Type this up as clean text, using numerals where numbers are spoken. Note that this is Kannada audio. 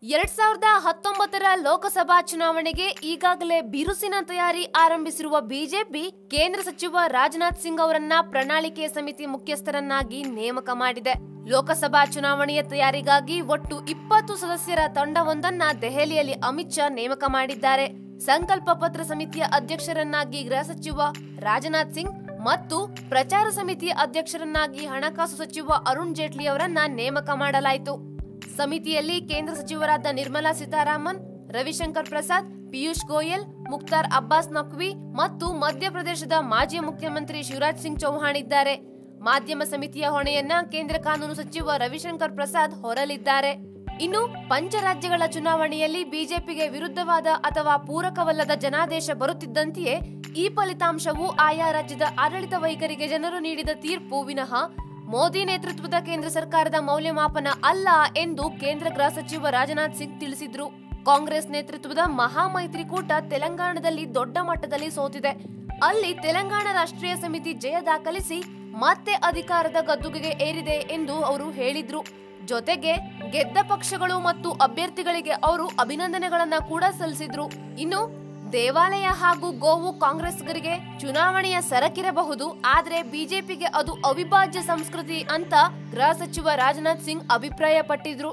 2019ರ ಲೋಕಸಭಾ ಚುನಾವಣೆಗೆ ಈಗಾಗಲೇ ಬಿರುಸಿನ ತಯಾರಿ ಆರಂಭಿಸಿರುವ ಬಿಜೆಪಿ ಕೇಂದ್ರ ಸಚಿವ ರಾಜನಾಥ್ ಸಿಂಗ್ ಅವರನ್ನ ಪ್ರಣಾಳಿಕೆ ಸಮಿತಿ ಮುಖ್ಯಸ್ಥರನ್ನಾಗಿ ನೇಮಕ ಮಾಡಿದೆ. ಲೋಕಸಭಾ ಚುನಾವಣೆಯ ತಯಾರಿಗಾಗಿ ಒಟ್ಟು 20 ಸದಸ್ಯರ ತಂಡವೊಂದನ್ನ ದೆಹಲಿಯಲ್ಲಿ ಅಮಿತ್ ಶಾ ನೇಮಕ ಮಾಡಿದ್ದಾರೆ. ಸಂಕಲ್ಪ ಪತ್ರ ಸಮಿತಿಯ ಅಧ್ಯಕ್ಷರನ್ನಾಗಿ ಗೃಹ ಸಚಿವ ರಾಜನಾಥ್ ಸಿಂಗ್ ಮತ್ತು ಪ್ರಚಾರ ಸಮಿತಿಯ ಅಧ್ಯಕ್ಷರನ್ನಾಗಿ ಹಣಕಾಸು ಸಚಿವ ಅರುಣ್ ಜೇಟ್ಲಿ ಅವರನ್ನ ನೇಮಕ ಮಾಡಲಾಯಿತು. ಸಮಿತಿಯಲ್ಲಿ ಕೇಂದ್ರ ಸಚಿವರಾದ ನಿರ್ಮಲಾ ಸೀತಾರಾಮನ್, ರವಿಶಂಕರ್ ಪ್ರಸಾದ್, ಪಿಯೂಷ್ ಗೋಯಲ್, ಮುಖ್ತಾರ್ ಅಬ್ಬಾಸ್ ನಖ್ವಿ ಮತ್ತು ಮಧ್ಯಪ್ರದೇಶದ ಮಾಜಿ ಮುಖ್ಯಮಂತ್ರಿ ಶಿವರಾಜ್ ಸಿಂಗ್ ಚೌಹಾಣ್ ಇದ್ದಾರೆ. ಮಾಧ್ಯಮ ಸಮಿತಿಯ ಹೊಣೆಯನ್ನ ಕೇಂದ್ರ ಕಾನೂನು ಸಚಿವ ರವಿಶಂಕರ್ ಪ್ರಸಾದ್ ಹೊರಲಿದ್ದಾರೆ. ಇನ್ನು ಪಂಚರಾಜ್ಯಗಳ ಚುನಾವಣೆಯಲ್ಲಿ ಬಿಜೆಪಿಗೆ ವಿರುದ್ಧವಾದ ಅಥವಾ ಪೂರಕವಲ್ಲದ ಜನಾದೇಶ ಬರುತ್ತಿದ್ದಂತೆಯೇ ಈ ಫಲಿತಾಂಶವು ಆಯಾ ರಾಜ್ಯದ ಆಡಳಿತ ವೈಖರಿಗೆ ಜನರು ನೀಡಿದ ತೀರ್ಪು ವಿನಃ ಮೋದಿ ನೇತೃತ್ವದ ಕೇಂದ್ರ ಸರ್ಕಾರದ ಮೌಲ್ಯಮಾಪನ ಅಲ್ಲ ಎಂದು ಕೇಂದ್ರ ಗೃಹ ಸಚಿವ ರಾಜನಾಥ್ ಸಿಂಗ್ ತಿಳಿಸಿದ್ರು. ಕಾಂಗ್ರೆಸ್ ನೇತೃತ್ವದ ಮಹಾಮೈತ್ರಿಕೂಟ ತೆಲಂಗಾಣದಲ್ಲಿ ದೊಡ್ಡ ಮಟ್ಟದಲ್ಲಿ ಸೋತಿದೆ. ಅಲ್ಲಿ ತೆಲಂಗಾಣ ರಾಷ್ಟ್ರೀಯ ಸಮಿತಿ ಜಯ ದಾಖಲಿಸಿ ಮತ್ತೆ ಅಧಿಕಾರದ ಗದ್ದುಗೆಗೆ ಏರಿದೆ ಎಂದು ಅವರು ಹೇಳಿದ್ರು. ಜೊತೆಗೆ ಗೆದ್ದ ಪಕ್ಷಗಳು ಮತ್ತು ಅಭ್ಯರ್ಥಿಗಳಿಗೆ ಅವರು ಅಭಿನಂದನೆಗಳನ್ನ ಕೂಡ ಸಲ್ಲಿಸಿದ್ರು. ಇನ್ನು ದೇವಾಲಯ ಹಾಗೂ ಗೋವು ಕಾಂಗ್ರೆಸ್ಗರಿಗೆ ಚುನಾವಣೆಯ ಸರಕಿರಬಹುದು, ಆದ್ರೆ ಬಿಜೆಪಿಗೆ ಅದು ಅವಿಭಾಜ್ಯ ಸಂಸ್ಕೃತಿ ಅಂತ ಗೃಹ ಸಚಿವ ರಾಜನಾಥ್ ಸಿಂಗ್ ಅಭಿಪ್ರಾಯಪಟ್ಟಿದ್ರು.